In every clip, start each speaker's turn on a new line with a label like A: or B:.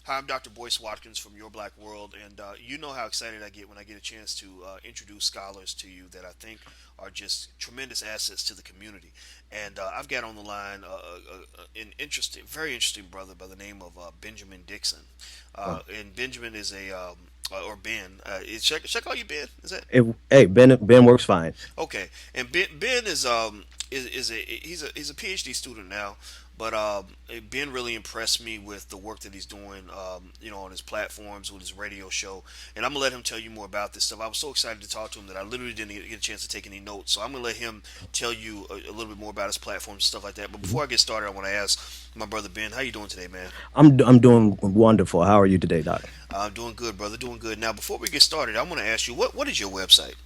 A: Hi, I'm Dr. Boyce Watkins from Your Black World, and you know how excited I get when I get a chance to introduce scholars to you that I think are just tremendous assets to the community. And I've got on the line an interesting, very interesting brother by the name of Benjamin Dixon.
B: Well,
A: And Benjamin is or Ben, should I call you Ben? Is that
B: hey, Ben works fine.
A: okay? And Ben is a he's a PhD student now, but Ben really impressed me with the work that he's doing, on his platforms with his radio show. And I'm gonna let him tell you more about this stuff. I was so excited to talk to him that I literally didn't get a chance to take any notes. So I'm gonna let him tell you a little bit more about his platforms and stuff like that. But
B: Mhm.
A: before I get started, I want to ask my brother Ben, how you doing today, man?
B: I'm doing wonderful. How are you today, Doc?
A: I'm doing good, brother. Doing good. Now, before we get started, I want to ask you what is your website?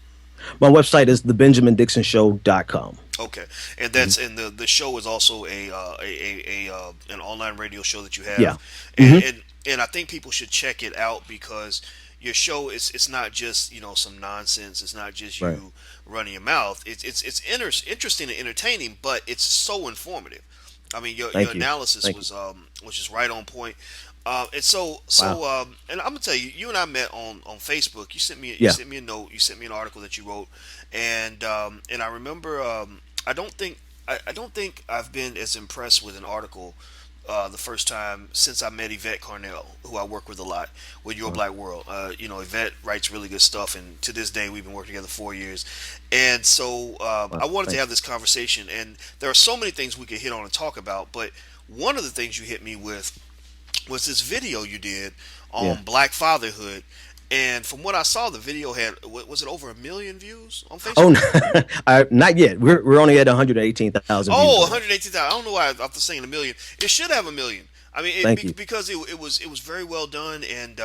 B: My website is thebenjamindixonshow.com.
A: Okay, and
B: Mhm.
A: the show is also an online radio show that you
B: Yeah.
A: have, and
B: hmm
A: and I think people should check it out because your show is it's not just some nonsense. It's not just
B: Right.
A: you running your mouth. Interesting and entertaining, but it's so informative. I mean, your
B: Thank you.
A: analysis
B: Thank you.
A: was just right on point. And
B: Wow.
A: and I'm gonna tell you, you and I met on Facebook. You
B: Yeah.
A: sent me a note. You sent me an article that you wrote, and I remember. I don't think I've been as impressed with an article the first time since I met Yvette Carnell, who I work with a lot with Your
B: Wow.
A: Black World. Yvette writes really good stuff, and to this day, we've been working together 4 years. And so I
B: Wow.
A: wanted to
B: Thank
A: have
B: you.
A: this conversation, and there are so many things we could hit on and talk about, but one of the things you hit me with was this video you did
B: Yeah.
A: on Black fatherhood. And from what I saw, the video had was it over 1 million views on
B: Oh,
A: Facebook?
B: not yet. We're only at 118,000 views
A: Oh,
B: on it.
A: 118,000. I don't know why I was saying 1 million. It should have 1 million. I mean,
B: Thank you.
A: because it was very well done, and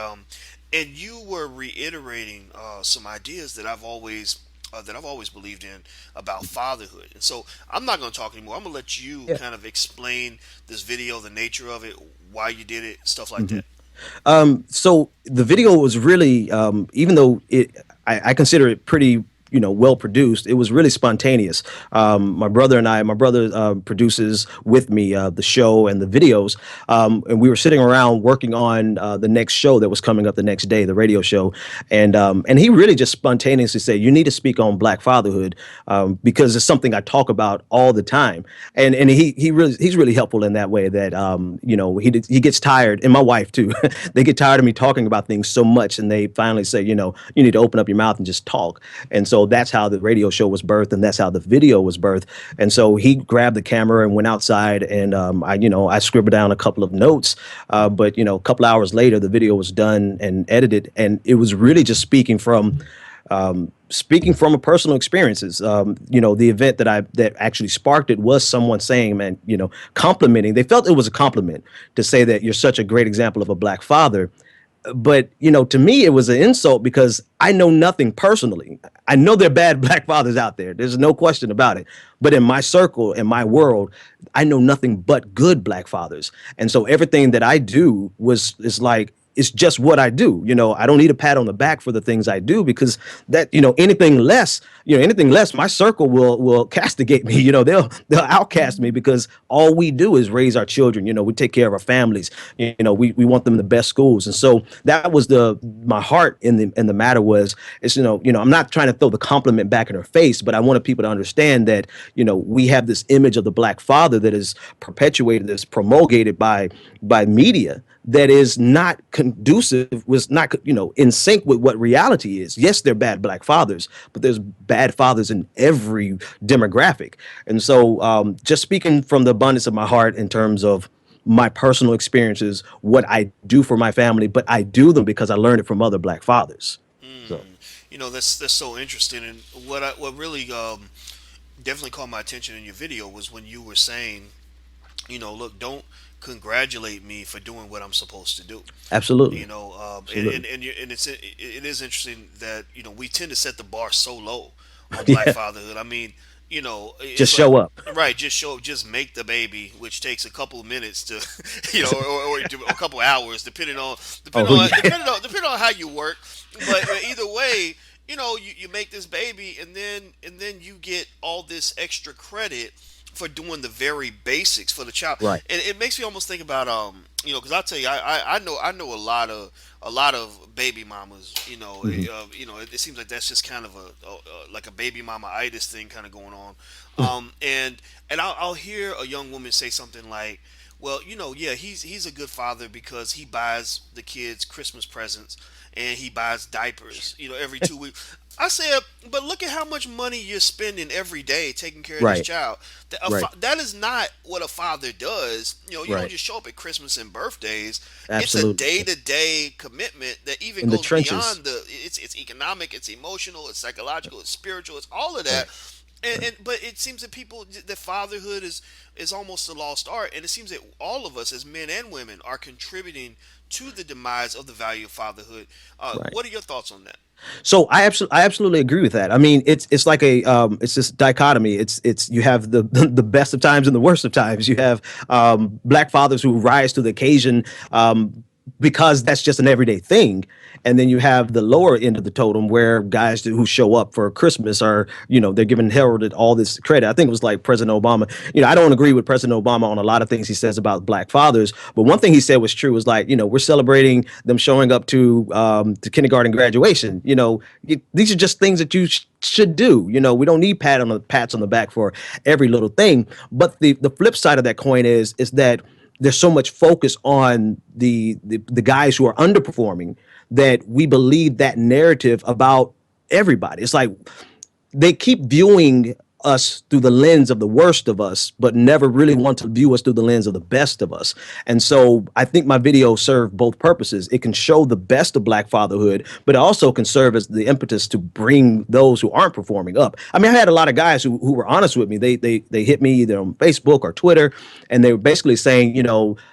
A: you were reiterating some ideas that I've always believed in about fatherhood. And so I'm not going to talk anymore. I'm going to let you
B: Yeah.
A: kind of explain this video, the nature of it, why you did it, stuff like
B: hmm
A: that.
B: So the video was really, even though I consider it pretty, well produced. It was really spontaneous. My brother produces with me the show and the videos, and we were sitting around working on the next show that was coming up the next day, the radio show, and he really just spontaneously said, "You need to speak on Black fatherhood because it's something I talk about all the time." And he's really helpful in that way that he gets tired, and my wife too. They get tired of me talking about things so much, and they finally say, you need to open up your mouth and just talk. And so that's how the radio show was birthed, and that's how the video was birthed. And so he grabbed the camera and went outside, and I scribbled down a couple of notes. But a couple hours later, the video was done and edited, and it was really just speaking from a personal experiences. The event that actually sparked it was someone saying, man, complimenting. They felt it was a compliment to say that you're such a great example of a black father. But to me, it was an insult because I know nothing personally. I know there are bad black fathers out there. There's no question about it. But in my circle, in my world, I know nothing but good black fathers. And so everything that I do is like it's just what I do. I don't need a pat on the back for the things I do because that, anything less, my circle will castigate me. They'll outcast me because all we do is raise our children. We take care of our families. We want them in the best schools. And so that was the my heart in the matter was it's I'm not trying to throw the compliment back in her face, but I wanted people to understand that we have this image of the black father that is perpetuated, that's promulgated by media that is not conducive, was not in sync with what reality is. Yes, they're bad black fathers, but there's bad fathers in every demographic. And so, just speaking from the abundance of my heart in terms of my personal experiences, what I do for my family, but I do them because I learned it from other black fathers. So,
A: That's so interesting. And what really definitely caught my attention in your video was when you were saying, look, don't congratulate me for doing what I'm supposed to do.
B: absolutely, absolutely,
A: And it is interesting that we tend to set the bar so low on black
B: yeah,
A: fatherhood. I mean,
B: just
A: it's like
B: show up.
A: right, just show up, just make the baby, which takes a couple of minutes to, or a couple of hours,
B: Oh yeah,
A: depending on how you work. But either way, you make this baby, and then you get all this extra credit for doing the very basics for the child.
B: Right.
A: And it makes me almost think about because I'll tell you, I know a lot of baby mamas.
B: Hmm.
A: It seems like that's just kind of a like a baby mama itis thing kind of going on. And I'll hear a young woman say something like, well, yeah, he's a good father because he buys the kids Christmas presents and he buys diapers, every 2 weeks. I said, but look at how much money you're spending every day taking care of this
B: Right.
A: child.
B: Right.
A: That is not what a father does. You don't
B: Right.
A: just show up at Christmas and birthdays. It's a
B: Absolutely.
A: day to day commitment that even
B: In the
A: goes
B: trenches.
A: beyond it's economic, it's emotional, it's psychological, it's spiritual, it's all of that.
B: Right.
A: And but it seems that that fatherhood is almost a lost art, and it seems that all of us as men and women are contributing to the demise of the value of fatherhood.
B: Right.
A: What are your thoughts on that?
B: So I absolutely agree with that. I mean, it's like a it's this dichotomy. It's you have the the best of times and the worst of times. You have black fathers who rise to the occasion because that's just an everyday thing, and then you have the lower end of the totem where guys who show up for Christmas are, they're giving heralded all this credit. I think it was like President Obama. I don't agree with President Obama on a lot of things he says about black fathers, but one thing he said was true. Was like, we're celebrating them showing up to kindergarten graduation. These are just things that you should do. We don't need pats on the back for every little thing. But the flip side of that coin is that there's so much focus on the guys who are underperforming that we believe that narrative about everybody. It's like they keep viewing us through the lens of the worst of us, but never really want to view us through the lens of the best of us. And so I think my video served both purposes. It can show the best of black fatherhood, but it also can serve as the impetus to bring those who aren't performing up. I mean, I had a lot of guys who were honest with me. They hit me either on Facebook or Twitter, and they were basically saying,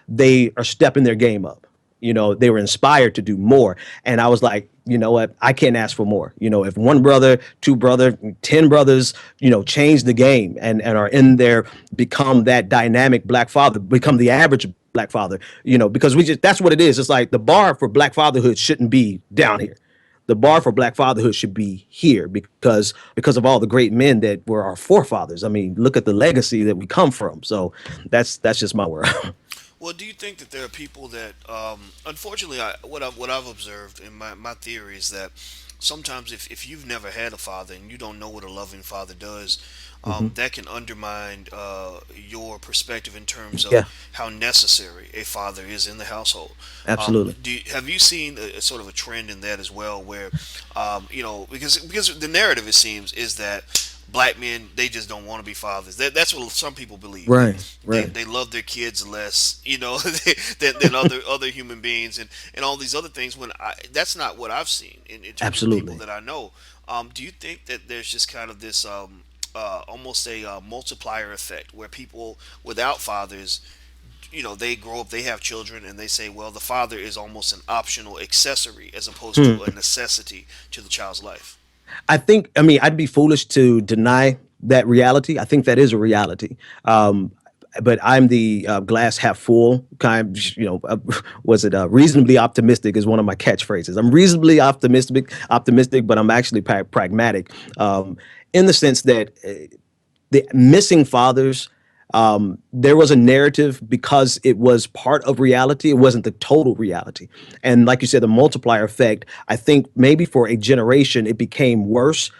B: they are stepping their game up. They were inspired to do more. And I was like, you know what? I can't ask for more. If one brother, two brother, 10 brothers, change the game and are in there, become that dynamic black father, become the average black father, because that's what it is. It's like the bar for black fatherhood shouldn't be down here. The bar for black fatherhood should be here because of all the great men that were our forefathers. I mean, look at the legacy that we come from. So that's just my world.
A: Well, do you think that there are people that, unfortunately, what I've observed in my theory is that sometimes if you've never had a father and you don't know what a loving father does,
B: Hmm.
A: that can undermine your perspective in terms of
B: Yeah,
A: how necessary a father is in the household.
B: absolutely.
A: Have you seen a sort of a trend in that as well, where, because the narrative it seems is that black men they just don't want to be fathers. That's what some people believe.
B: Right, right.
A: They love their kids less, than other human beings and all these other things. That's not what I've seen in terms of people
B: Absolutely.
A: that I know. Do you think that there's just kind of this almost a multiplier effect where people without fathers, they grow up, they have children, and they say, well, the father is almost an optional accessory as opposed to a necessity to the child's life.
B: I mean, I'd be foolish to deny that reality. I think that is a reality. But I'm the glass half full kind. Was it reasonably optimistic is one of my catchphrases. I'm reasonably optimistic, but I'm actually pragmatic, in the sense that the missing fathers, there was a narrative because it was part of reality. It wasn't the total reality. And like you said, the multiplier effect, I think maybe for a generation, it became worse.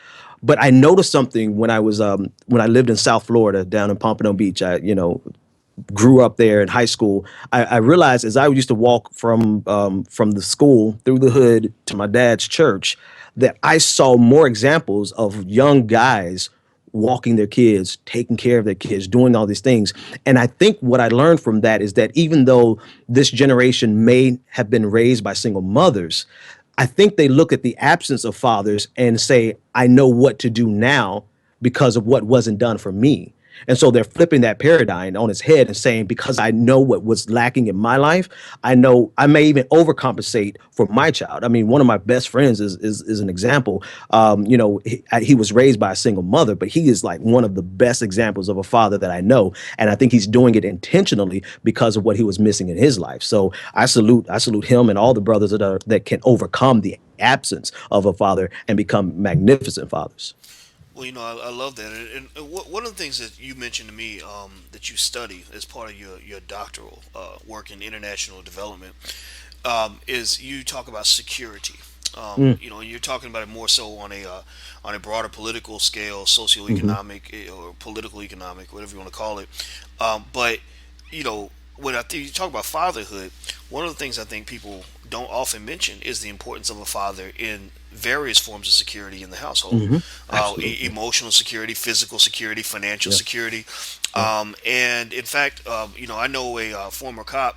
B: But I noticed something when I lived in South Florida down in Pompano Beach. I, grew up there in high school. I realized as I used to walk from the school through the hood to my dad's church that I saw more examples of young guys walking their kids, taking care of their kids, doing all these things. And I think what I learned from that is that even though this generation may have been raised by single mothers, I think they look at the absence of fathers and say, I know what to do now because of what wasn't done for me. And so they're flipping that paradigm on its head and saying, because I know what was lacking in my life, I know I may even overcompensate for my child. I mean, one of my best friends is an example. He was raised by a single mother, but he is like one of the best examples of a father that I know. And I think he's doing it intentionally because of what he was missing in his life. So I salute him and all the brothers that can overcome the absence of a father and become magnificent fathers.
A: Well, I love that, and one of the things that you mentioned to me that you study as part of your doctoral work in international development is you talk about security.
B: Mm,
A: You're talking about it more so on a broader political scale,
B: hmm.
A: socioeconomic or political economic, whatever you want to call it. But you know, when I think you talk about fatherhood, one of the things I think people don't often mention is the importance of a father in various forms of security in the household.
B: Hmm. Absolutely.
A: Emotional security, physical security, financial
B: Yeah.
A: security.
B: Yeah.
A: And in fact, I know a former cop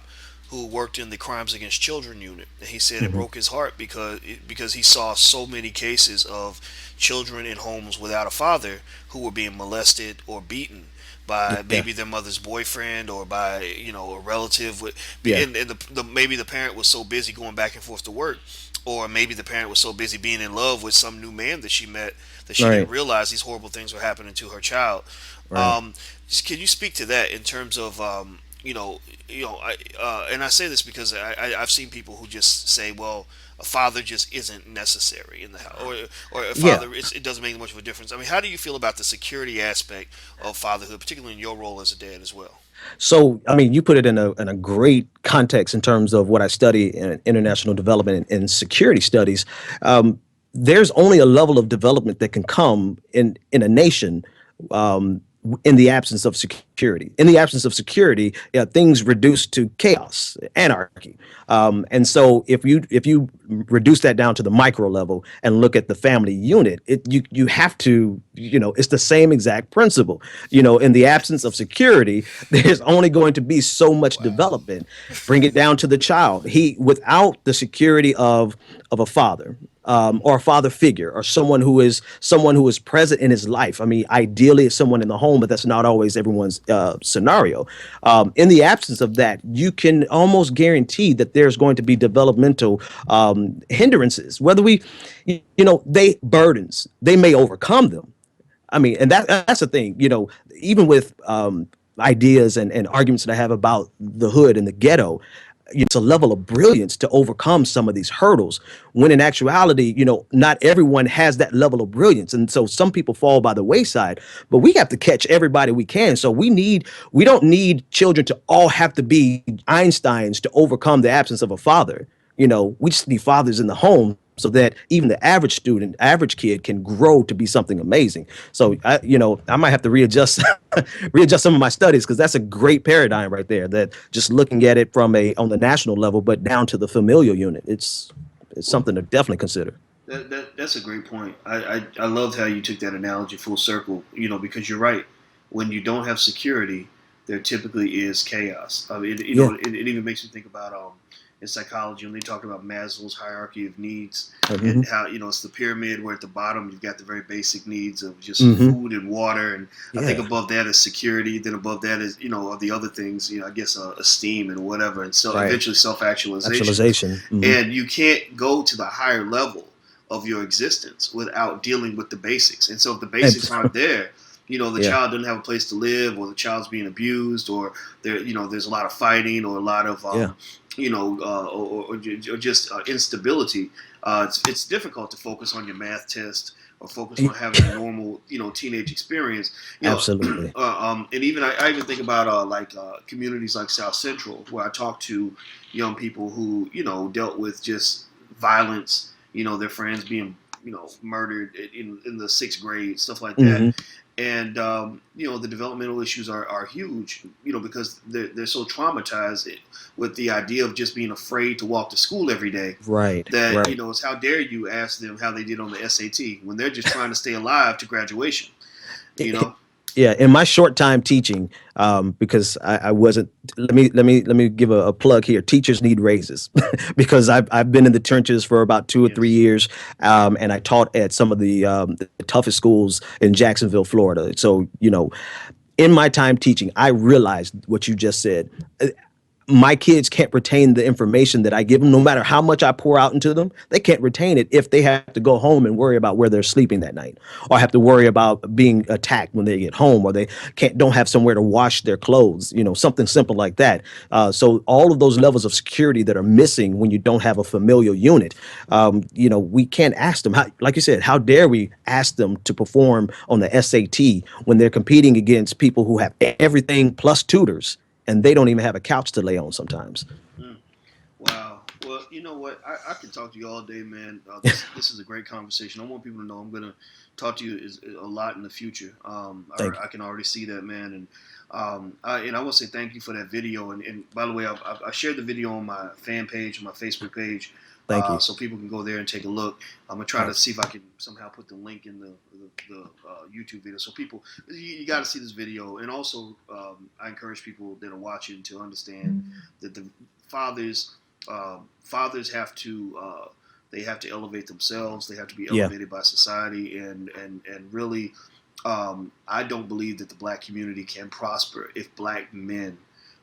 A: who worked in the crimes against children unit, and he said it
B: Hmm.
A: broke his heart because he saw so many cases of children in homes without a father who were being molested or beaten by
B: Yeah.
A: maybe their mother's boyfriend or by a relative with,
B: Yeah.
A: and maybe the parent was so busy going back and forth to work, or maybe the parent was so busy being in love with some new man that she met that she didn't
B: Right.
A: realize these horrible things were happening to her child.
B: Right.
A: um, can you speak to that in terms of and I say this because I've seen people who just say, well, a father just isn't necessary in the house, or a
B: Yeah.
A: father, it doesn't make much of a difference. I mean, how do you feel about the security aspect of fatherhood, particularly in your role as a dad as well?
B: So, I mean, you put it in a great context in terms of what I study in international development and security studies. There's only a level of development that can come in a nation in the absence of security. In the absence of security, yeah, things reduce to chaos, anarchy. And so, if you reduce that down to the micro level and look at the family unit, you have to, it's the same exact principle. In the absence of security, there's only going to be so much
A: Wow.
B: development. Bring it down to the child. He Without the security of a father, or a father figure, or someone who is present in his life. I mean, ideally, it's someone in the home, but that's not always everyone's scenario. In the absence of that, you can almost guarantee that there's going to be developmental hindrances. Whether they burdens, they may overcome them. I mean, and that's the thing. Even with ideas and arguments that I have about the hood and the ghetto, it's a level of brilliance to overcome some of these hurdles. When in actuality, not everyone has that level of brilliance, and so some people fall by the wayside. But we have to catch everybody we can. So we don't need children to all have to be Einsteins to overcome the absence of a father. We just need fathers in the home so that even the average student, average kid can grow to be something amazing. So I might have to readjust readjust some of my studies, because that's a great paradigm right there. That just looking at it from a on the national level, but down to the familial unit, it's
A: Well,
B: something to definitely consider.
A: that's a great point. I loved how you took that analogy full circle, because you're right. When you don't have security, there typically is chaos. I mean,
B: Yeah.
A: it even makes me think about in psychology when they talk about Maslow's hierarchy of needs, and
B: Hmm.
A: how it's the pyramid where at the bottom you've got the very basic needs of just
B: Hmm.
A: food and water, and I think
B: Yeah.
A: above that is security. Then above that is of the other things, I guess esteem and whatever, and so
B: Right.
A: eventually self actualization.
B: Actualization. Hmm.
A: And you can't go to the higher level of your existence without dealing with the basics. And so if the
B: And
A: basics aren't there, the
B: yeah.
A: child doesn't have a place to live, or the child's being abused, or there's a lot of fighting, or a lot of
B: Yeah.
A: or just instability. It's difficult to focus on your math test or focus on
B: Y-
A: having a normal teenage experience.
B: Absolutely.
A: And even I even think about communities like South Central, where I talk to young people who dealt with just violence. Their friends being murdered in the sixth grade, stuff like that.
B: Hmm.
A: And the developmental issues are huge. Because they're so traumatized with the idea of just being afraid to walk to school every day.
B: Right.
A: That
B: Right.
A: it's how dare you ask them how they did on the SAT when they're just trying to stay alive to graduation. You know.
B: Yeah, in my short time teaching, because I wasn't. Let me give a plug here. Teachers need raises because I've been in the trenches for about 2 or 3 years, and I taught at some of the toughest schools in Jacksonville, Florida. So in my time teaching, I realized what you just said. my kids can't retain the information that I give them, no matter how much I pour out into them. They can't retain it if they have to go home and worry about where they're sleeping that night, or have to worry about being attacked when they get home, or they don't have somewhere to wash their clothes. Something simple like that. So all of those levels of security that are missing when you don't have a familial unit, we can't ask them. Like you said, how dare we ask them to perform on the SAT when they're competing against people who have everything plus tutors, and they don't even have a couch to lay on sometimes.
A: Mm. Wow. Well, you know what? I can talk to you all day, man. This is a great conversation. I want people to know I'm gonna talk to you a lot in the future.
B: Thank you.
A: I can already see that, man. And I want to say thank you for that video. And by the way, I shared the video on my fan page, on my Facebook page,
B: Thank you.
A: so people can go there and take a look. I'm gonna try to see if I can somehow put the link in the YouTube video, so people you got to see this video. And also, I encourage people that are watching to understand that the fathers fathers have to they have to elevate themselves. They have to be
B: Yeah,
A: elevated by society, and really, I don't believe that the black community can prosper if black men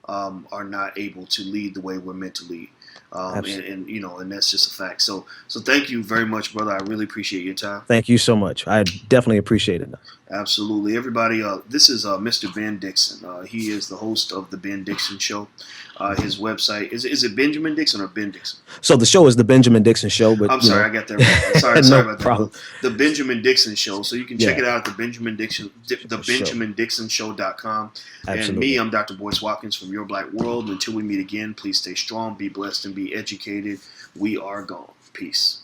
A: are not able to lead the way we're meant to lead.
B: absolutely.
A: And that's just a fact. So thank you very much, brother. I really appreciate your time.
B: Thank you so much. I definitely appreciate it.
A: Absolutely, everybody. This is Mr. Ben Dixon. He is the host of the Ben Dixon Show. His website is it Benjamin Dixon or Ben Dixon?
B: So the show is the Benjamin Dixon Show, but
A: I'm sorry, I got that wrong. Sorry
B: no
A: about that.
B: problem.
A: The Benjamin Dixon Show. So you can check
B: Yeah,
A: it out at the Benjamin Dixon, the
B: show.
A: BenjaminDixonShow.com. And me,
B: Absolutely.
A: I'm Dr. Boyce Watkins from Your Black World. Until we meet again, please stay strong, be blessed, and be educated. We are gone. Peace.